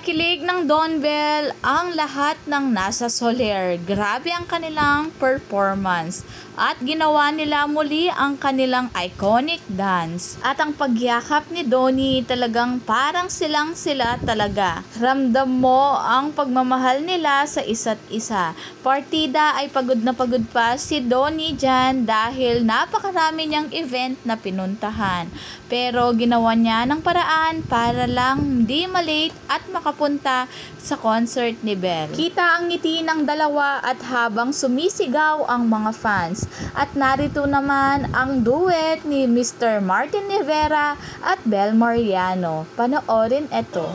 Pinakilig ng Don Bell ang lahat ng nasa Soler. Grabe ang kanilang performance at ginawa nila muli ang kanilang iconic dance. At ang pagyakap ni Donnie talagang parang silang sila talaga. Ramdam mo ang pagmamahal nila sa isa't isa. Partida ay pagod na pagod pa si Donnie dyan dahil napakarami niyang event na pinuntahan. Pero ginawa niya ng paraan para lang hindi malate at makapunta sa concert ni Bell. Kita ang ngiti ng dalawa at habang sumisigaw ang mga fans. At narito naman ang duet ni Mr. Martin Rivera at Bel Mariano. Panoorin ito.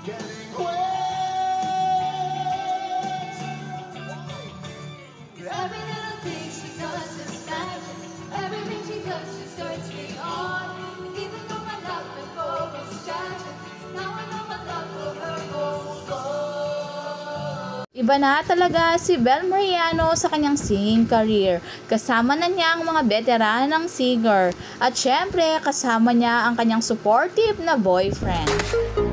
Getting wet. Every little thing she does is magic. Everything she does, she starts me on. Even though my love before was tragic, now I know my love for her goes on. Iba na talaga si Bel Mariano sa kanyang singing career. Kasama na niya ang mga veteranang singer. At syempre, kasama niya ang kanyang supportive na boyfriend.